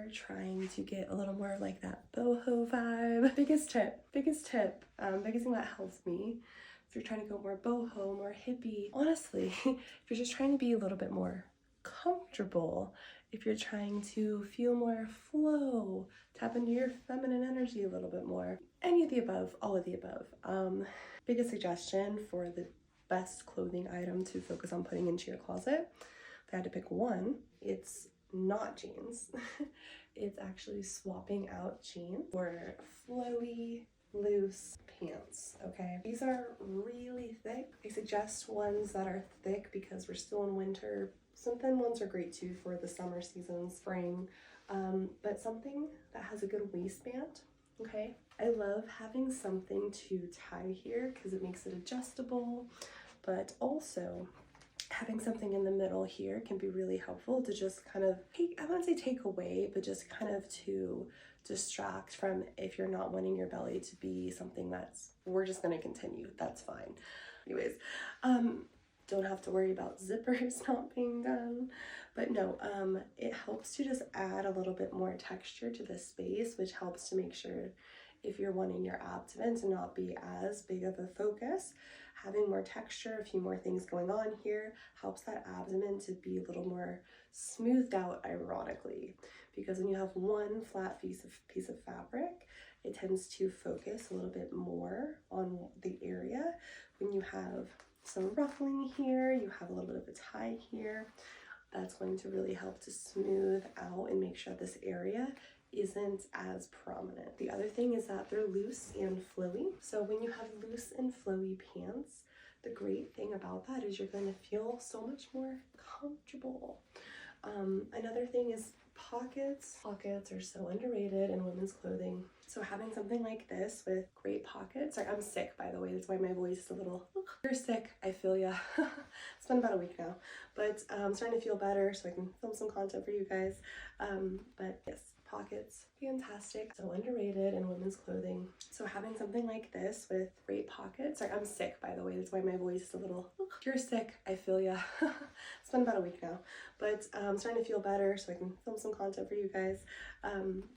trying to get a little more of like that boho vibe, biggest thing that helps me, if you're trying to go more boho, more hippie, honestly, if you're just trying to be a little bit more comfortable, if you're trying to feel more flow, tap into your feminine energy a little bit more, any of the above, all of the above. Biggest suggestion for the best clothing item to focus on putting into your closet, if I had to pick one, it's not jeans. It's actually swapping out jeans for flowy, loose pants, okay? These are really thick. I suggest ones that are thick because we're still in winter. Some thin ones are great too for the summer season, spring, but something that has a good waistband, okay? I love having something to tie here because it makes it adjustable, but also having something in the middle here can be really helpful to just kind of take, I wouldn't say take away, but just kind of to distract from, if you're not wanting your belly to be something that's, we're just going to continue, that's fine. Anyways, don't have to worry about zippers not being done, but no, it helps to just add a little bit more texture to the space, which helps to make sure if you're wanting your abdomen to not be as big of a focus, having more texture, a few more things going on here helps that abdomen to be a little more smoothed out, ironically, because when you have one flat piece of fabric, it tends to focus a little bit more on the area. When you have some ruffling here, you have a little bit of a tie here, that's going to really help to smooth out and make sure this area isn't as prominent. The other thing is that they're loose and flowy. So when you have loose and flowy pants, the great thing about that is you're going to feel so much more comfortable. Another thing is pockets. Pockets are so underrated in women's clothing. So having something like this with great pockets. Sorry, I'm sick, by the way. That's why my voice is a little, you're sick, I feel ya. It's been about a week now, but I'm starting to feel better so I can film some content for you guys. But yes, pockets, fantastic, so underrated in women's clothing. So having something like this with great pockets. Sorry, I'm sick, by the way. That's why my voice is a little, you're sick, I feel ya. It's been about a week now, but I'm starting to feel better so I can film some content for you guys.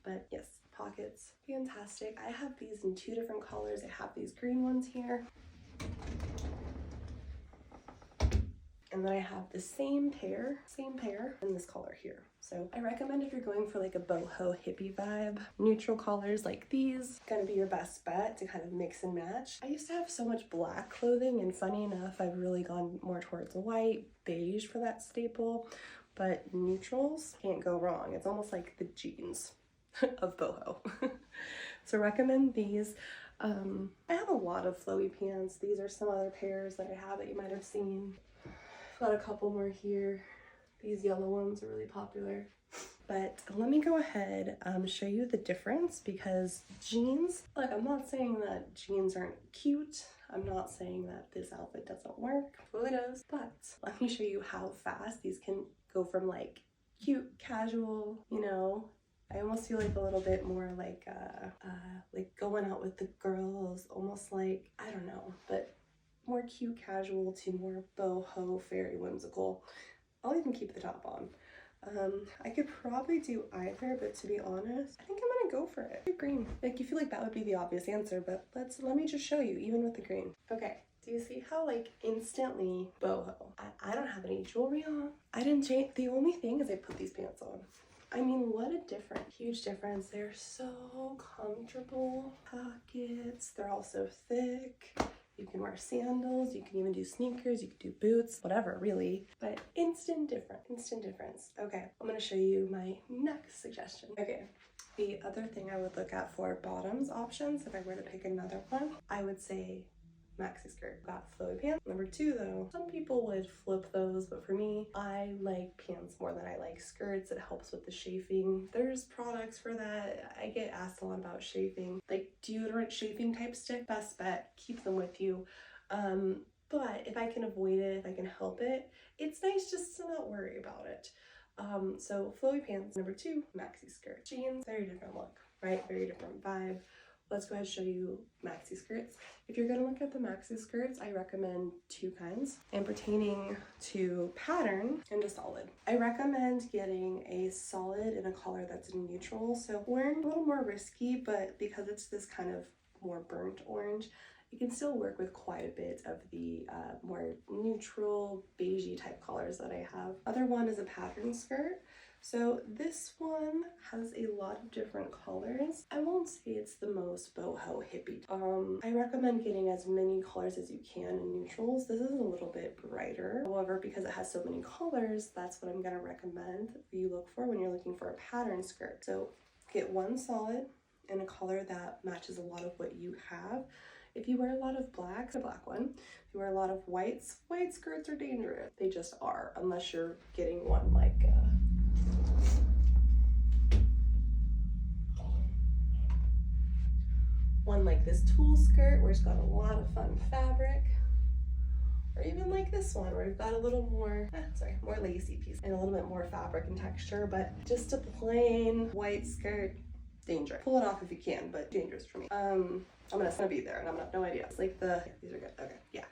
But yes, pockets, fantastic. I have these in 2 different colors. I have these green ones here, and then I have the same pair in this color here. So I recommend if you're going for like a boho hippie vibe, neutral colors like these, gonna be your best bet to kind of mix and match. I used to have so much black clothing, and funny enough, I've really gone more towards white, beige for that staple, but neutrals can't go wrong. It's almost like the jeans of boho. So recommend these. I have a lot of flowy pants. These are some other pairs that I have that you might have seen. Got a couple more here. These yellow ones are really popular. But let me go ahead show you the difference, because jeans, look, I'm not saying that jeans aren't cute. I'm not saying that this outfit doesn't work. It totally does. But let me show you how fast these can go from like cute, casual, you know, I almost feel like a little bit more like going out with the girls, almost like, I don't know, but more cute casual to more boho, very whimsical. I'll even keep the top on. I could probably do either, but to be honest, I think I'm gonna go for it. Green. Like, you feel like that would be the obvious answer, but let me just show you, even with the green. Okay, do you see how like instantly boho? I don't have any jewelry on. I didn't change. The only thing is I put these pants on. I mean, what a difference. Huge difference. They're so comfortable. Pockets, they're also thick. You can wear sandals, you can even do sneakers, you can do boots, whatever, really. But instant difference. Okay, I'm gonna show you my next suggestion. Okay, the other thing I would look at for bottoms options, if I were to pick another one, I would say maxi skirt. Got flowy pants. Number 2 though, some people would flip those, but for me, I like pants more than I like skirts. It helps with the chafing. There's products for that. I get asked a lot about chafing, like deodorant chafing type stick. Best bet, keep them with you. But if I can avoid it, if I can help it, it's nice just to not worry about it. So flowy pants. Number 2, maxi skirt. Jeans, very different look, right? Very different vibe. let's go ahead and show you maxi skirts. If you're gonna look at the maxi skirts, I recommend two kinds. And pertaining to pattern and a solid, I recommend getting a solid in a color that's neutral. So orange, a little more risky, but because it's this kind of more burnt orange, you can still work with quite a bit of the more neutral, beigey type colors that I have. Other one is a pattern skirt. So this one has a lot of different colors. I won't say it's the most boho hippie. I recommend getting as many colors as you can in neutrals. This is a little bit brighter. However, because it has so many colors, that's what I'm gonna recommend you look for when you're looking for a pattern skirt. So get one solid in a color that matches a lot of what you have. If you wear a lot of black, a black one. If you wear a lot of whites, white skirts are dangerous. They just are, unless you're getting one like this tulle skirt where it's got a lot of fun fabric, or even like this one where we've got a little more, more lacy piece and a little bit more fabric and texture. But just a plain white skirt, dangerous. Pull it off if you can, but dangerous for me. I'm gonna be there and I'm gonna have no idea. It's like these are good, okay, yeah.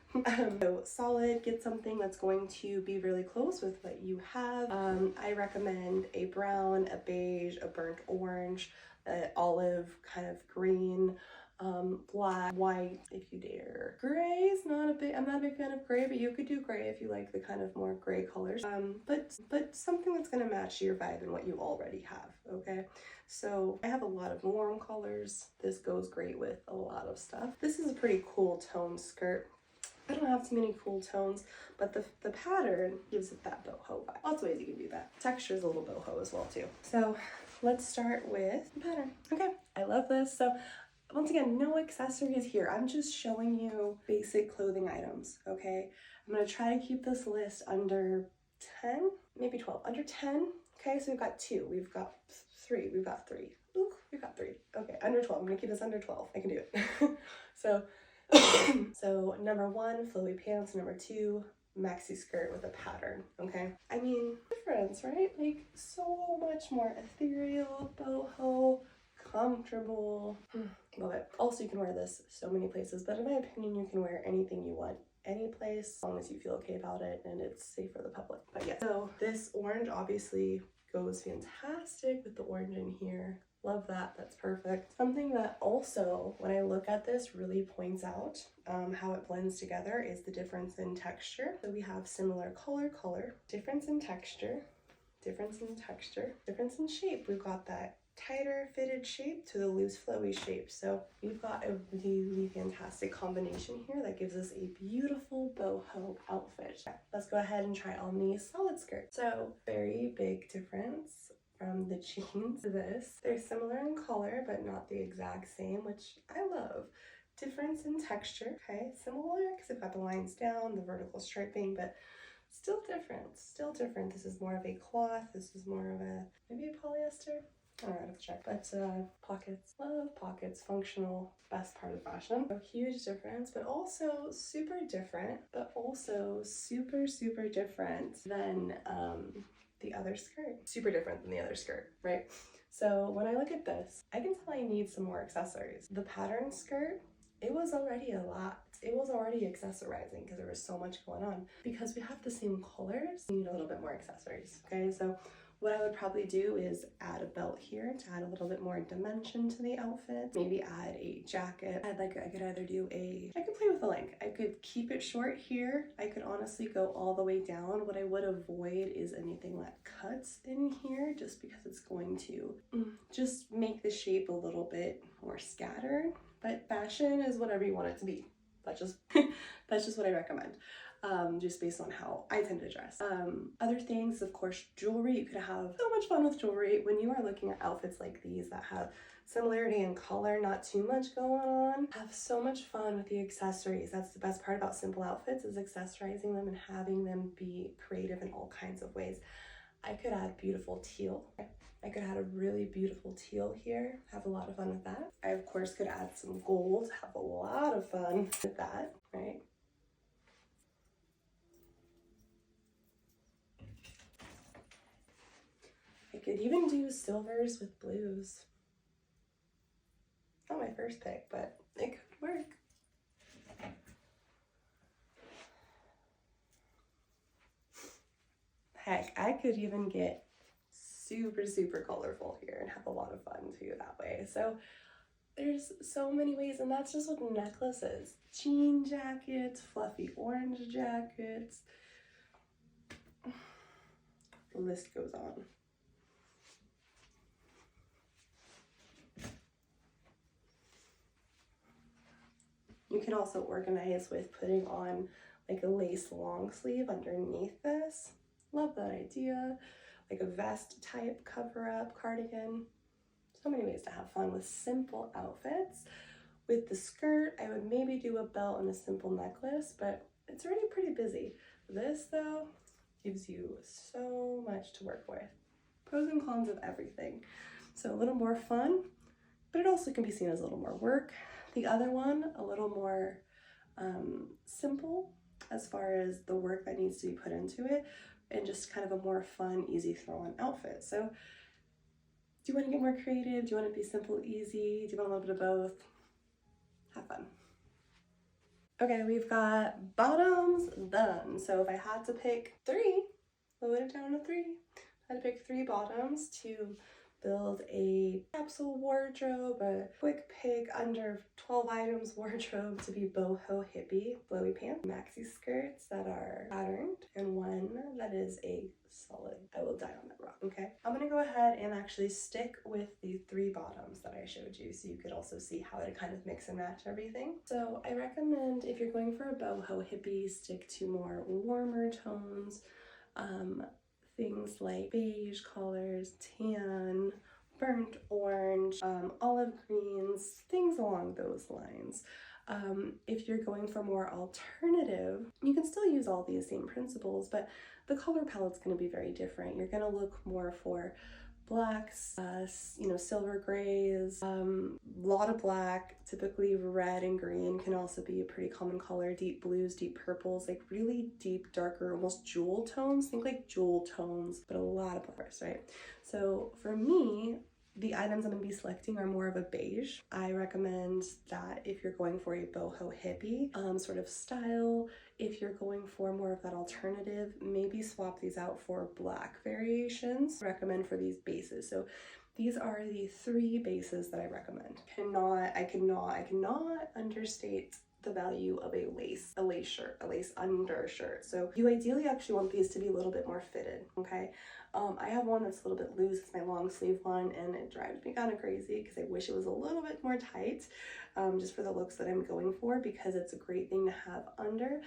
So solid, get something that's going to be really close with what you have. I recommend a brown, a beige, a burnt orange, olive, kind of green, black, white, if you dare. Gray is I'm not a big fan of gray, but you could do gray if you like the kind of more gray colors. But something that's gonna match your vibe and what you already have, okay? So I have a lot of warm colors. This goes great with a lot of stuff. This is a pretty cool tone skirt. I don't have too many cool tones, but the pattern gives it that boho vibe. Lots of ways you can do that. Texture is a little boho as well too. So let's start with the pattern. Okay, I love this. So once again, no accessories here. I'm just showing you basic clothing items, okay? I'm gonna try to keep this list under 10, maybe 12, under 10. Okay, so we've got 2, we've got 3, we've got 3. Ooh, we've got 3. Okay, under 12, I'm gonna keep this under 12. I can do it. So, so number 1, flowy pants. Number 2, maxi skirt with a pattern, okay? I mean, difference, right? Like, so much more ethereal, boho, comfortable. Love it. Also, you can wear this so many places, but in my opinion, you can wear anything you want, any place, as long as you feel okay about it and it's safe for the public. But yeah, so this orange obviously goes fantastic with the orange in here. Love that, that's perfect. Something that also, when I look at this, really points out how it blends together is the difference in texture. So we have similar color, difference in texture, difference in shape. We've got that tighter fitted shape to the loose flowy shape. So we've got a really fantastic combination here that gives us a beautiful boho outfit. Let's go ahead and try on the solid skirt. So very big difference from the jeans to this. They're similar in color, but not the exact same, which I love. Difference in texture, okay, similar because I've got the lines down, the vertical striping, but still different. This is more of a cloth, this is more of a, maybe a polyester. I don't know, I have to check. But pockets, love pockets, functional, best part of fashion. A huge difference, but also super different, but also super different than the other skirt. Super different than the other skirt, right? So when I look at this, I can tell I need some more accessories. The pattern skirt, it was already a lot. It was already accessorizing because there was so much going on. Because we have the same colors, we need a little bit more accessories, okay? So what I would probably do is add a belt here to add a little bit more dimension to the outfit. Maybe add a jacket. I could either do I could play with the length. I could keep it short here. I could honestly go all the way down. What I would avoid is anything that cuts in here, just because it's going to just make the shape a little bit more scattered. But fashion is whatever you want it to be. That's just what I recommend. Just based on how I tend to dress. Other things, of course, jewelry. You could have so much fun with jewelry when you are looking at outfits like these that have similarity in color, not too much going on. Have so much fun with the accessories. That's the best part about simple outfits, is accessorizing them and having them be creative in all kinds of ways. I could add beautiful teal. I could add a really beautiful teal here, have a lot of fun with that. I, of course, could add some gold, have a lot of fun with that, right? I could even do silvers with blues. Not my first pick, but it could work. Heck, I could even get super colorful here and have a lot of fun too that way. So there's so many ways, and that's just with necklaces. Jean jackets, fluffy orange jackets. The list goes on. You can also organize with putting on like a lace long sleeve underneath this. Love that idea. Like a vest type cover up cardigan. So many ways to have fun with simple outfits. With the skirt, I would maybe do a belt and a simple necklace, but it's already pretty busy. This though gives you so much to work with. Pros and cons of everything. So a little more fun, but it also can be seen as a little more work. The other one, a little more simple as far as the work that needs to be put into it, and just kind of a more fun, easy throw-on outfit. So do you want to get more creative? Do you want to be simple, easy? Do you want a little bit of both? Have fun. Okay, we've got bottoms done. So if I had to pick three, lower it down to three. I had to pick 3 bottoms to build a capsule wardrobe, a quick pick under 12 items wardrobe to be boho hippie flowy pants, maxi skirts that are patterned, and one that is a solid. I will die on that rock, okay? I'm gonna go ahead and actually stick with the 3 bottoms that I showed you so you could also see how to kind of mix and match everything. So I recommend if you're going for a boho hippie, stick to more warmer tones, things like beige colors, tan, burnt orange, olive greens, things along those lines. If you're going for more alternative, you can still use all these same principles, but the color palette's going to be very different. You're going to look more for blacks, silver grays, a lot of black, typically red and green can also be a pretty common color, deep blues, deep purples, like really deep, darker, almost jewel tones. Think like jewel tones, but a lot of colors, right? So for me, the items I'm going to be selecting are more of a beige. I recommend that if you're going for a boho hippie sort of style, if you're going for more of that alternative, maybe swap these out for black variations. I recommend for these bases. So these are the 3 bases that I recommend. I cannot understate the value of a lace shirt, a lace undershirt. So you ideally actually want these to be a little bit more fitted, okay? I have one that's a little bit loose. It's my long sleeve one, and it drives me kind of crazy because I wish it was a little bit more tight, just for the looks that I'm going for, because it's a great thing to have under,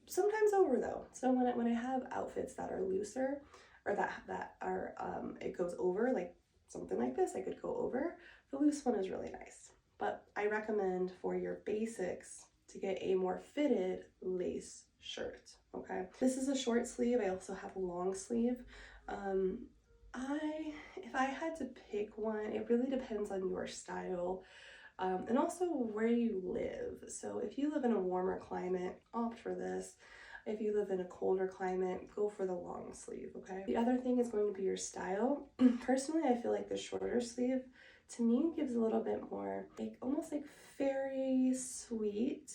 sometimes over though. So when I have outfits that are looser, or that are it goes over, like something like this, I could go over. The loose one is really nice, but I recommend for your basics to get a more fitted lace shirt, okay? This is a short sleeve. I also have a long sleeve. If I had to pick one, it really depends on your style, and also where you live. So if you live in a warmer climate, opt for this. If you live in a colder climate, go for the long sleeve, okay? The other thing is going to be your style. Personally, I feel like the shorter sleeve, to me, gives a little bit more, like almost like fairy sweet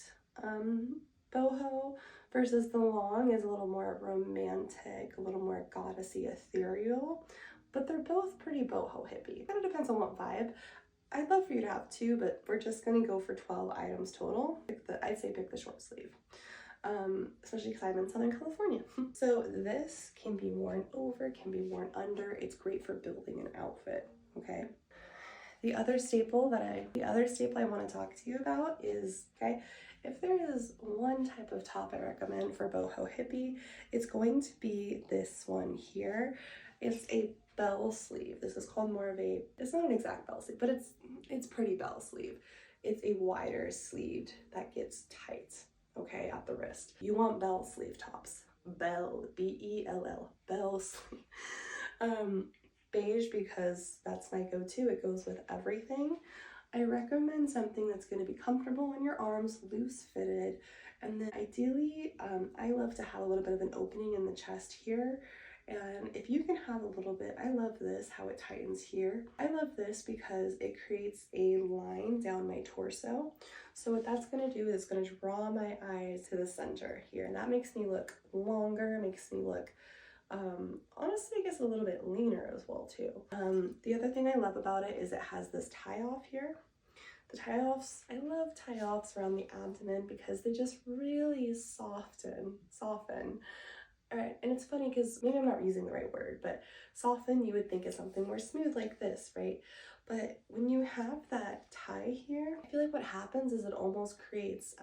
boho, versus the long is a little more romantic, a little more goddessy, ethereal, but they're both pretty boho hippie. Kind of depends on what vibe. I'd love for you to have 2, but we're just gonna go for 12 items total. I'd say pick the short sleeve, especially because I'm in Southern California. So this can be worn over, can be worn under. It's great for building an outfit, okay? The other staple I want to talk to you about is, okay, if there is one type of top I recommend for boho hippie, it's going to be this one here. It's a bell sleeve. This is called more of a, it's not an exact bell sleeve, but it's pretty bell sleeve. It's a wider sleeved that gets tight, okay, at the wrist. You want bell sleeve tops. Bell, B-E-L-L, bell sleeve. Beige, because that's my go-to. It goes with everything. I recommend something that's going to be comfortable in your arms, loose fitted, and then ideally I love to have a little bit of an opening in the chest here, And if you can have a little bit, I love this, how it tightens here. I love this because it creates a line down my torso. So what that's gonna do is gonna draw my eyes to the center here. And that makes me look longer, makes me look, honestly, I guess a little bit leaner as well too. The other thing I love about it is it has this tie off here. The tie-offs, I love tie-offs around the abdomen because they just really soften. All right, and it's funny because maybe I'm not using the right word, but soften you would think is something more smooth like this, right? But when you have that tie here, I feel like what happens is it almost creates,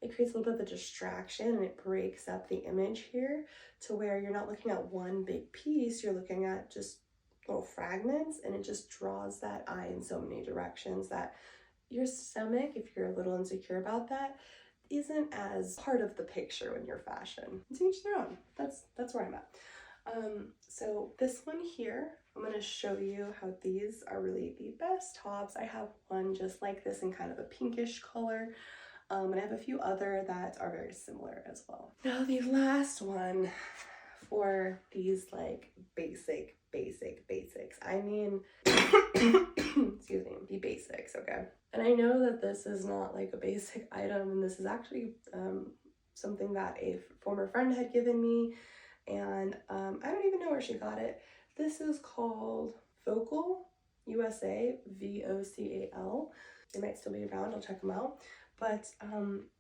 it creates a little bit of a distraction, and it breaks up the image here to where you're not looking at one big piece, you're looking at just little fragments, and it just draws that eye in so many directions that your stomach, if you're a little insecure about that, isn't as part of the picture when you're fashion. To each their own. That's where I'm at. So this one here, I'm going to show you how these are really the best tops. I have one just like this in kind of a pinkish color. And I have a few other that are very similar as well. Now the last one for these like basics. I mean, excuse me, the basics, okay? And I know that this is not like a basic item, and this is actually something that a former friend had given me, and I don't even know where she got it. This is called Vocal USA, VOCAL. They might still be around, I'll check them out. But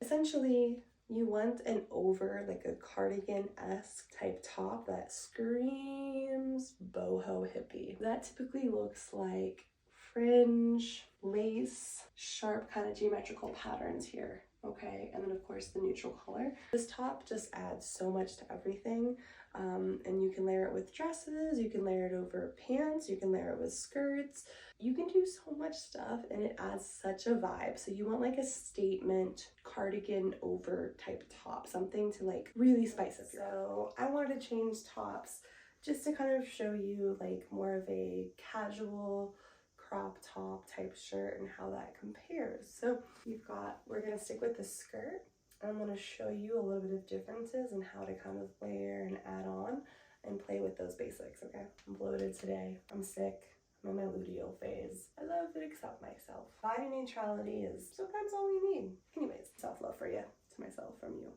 essentially, you want an over, like a cardigan-esque type top that screams boho hippie. That typically looks like fringe, lace, sharp kind of geometrical patterns here, okay? And then of course the neutral color. This top just adds so much to everything. And you can layer it with dresses, you can layer it over pants, you can layer it with skirts. You can do so much stuff, and it adds such a vibe. So you want like a statement cardigan over type top, something to like really spice up your life. So I wanted to change tops just to kind of show you like more of a casual crop top type shirt and how that compares. So we're gonna stick with the skirt. I'm going to show you a little bit of differences and how to kind of layer and add on and play with those basics, okay? I'm bloated today. I'm sick. I'm in my luteal phase. I love to accept myself. Body neutrality is sometimes all we need. Anyways, self-love for you, to myself from you.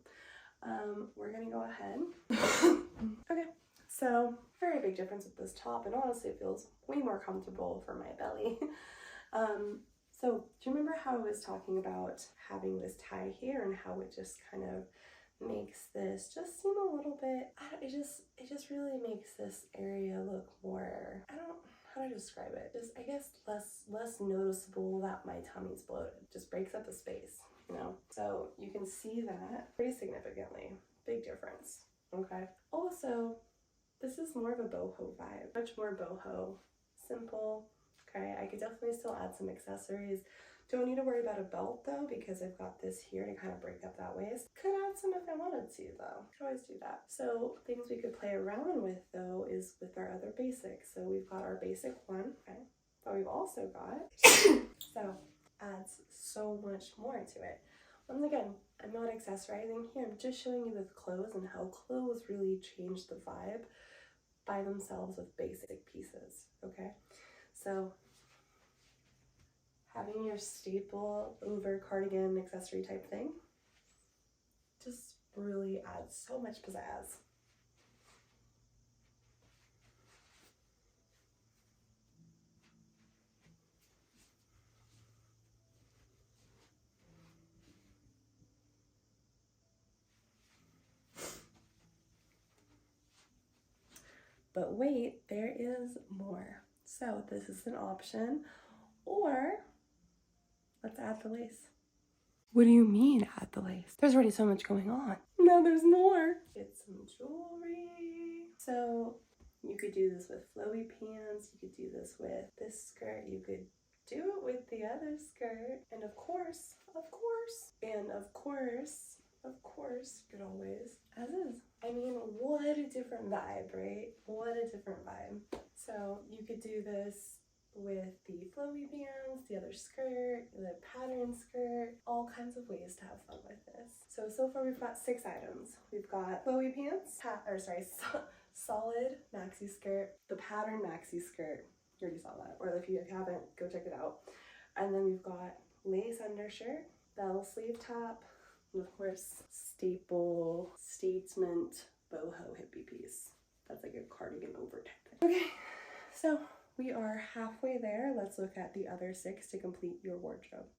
We're going to go ahead. Okay, so very big difference with this top, and honestly it feels way more comfortable for my belly. So do you remember how I was talking about having this tie here and how it just kind of makes this just seem a little bit, it just really makes this area look more, how do I describe it? Just, I guess, less noticeable that my tummy's bloated. Just breaks up the space, you know? So you can see that pretty significantly. Big difference, okay? Also, this is more of a boho vibe, much more boho, simple. Okay, I could definitely still add some accessories. Don't need to worry about a belt though, because I've got this here to kind of break up that waist. Could add some if I wanted to though. Could always do that. So things we could play around with though is with our other basics. So we've got our basic one, okay, but we've also got, so adds so much more to it. Once again, I'm not accessorizing here. I'm just showing you with clothes and how clothes really change the vibe by themselves with basic pieces, okay? So having your staple over cardigan accessory type thing just really adds so much pizzazz. But wait, there is more. So this is an option, or let's add the lace. What do you mean add the lace? There's already so much going on. Now there's more. Get some jewelry. So you could do this with flowy pants. You could do this with this skirt. You could do it with the other skirt. And of course, you could always, as is. I mean, what a different vibe, right? What a different vibe. So you could do this with the flowy bands, the other skirt, the pattern skirt, all kinds of ways to have fun with this. So far we've got 6 items. We've got flowy pants, solid maxi skirt, the pattern maxi skirt. You already saw that, or if you haven't, go check it out. And then we've got lace undershirt, bell sleeve top, and of course, staple statement boho hippie piece. That's like a cardigan over type thing. Okay, so we are halfway there. Let's look at the other 6 to complete your wardrobe.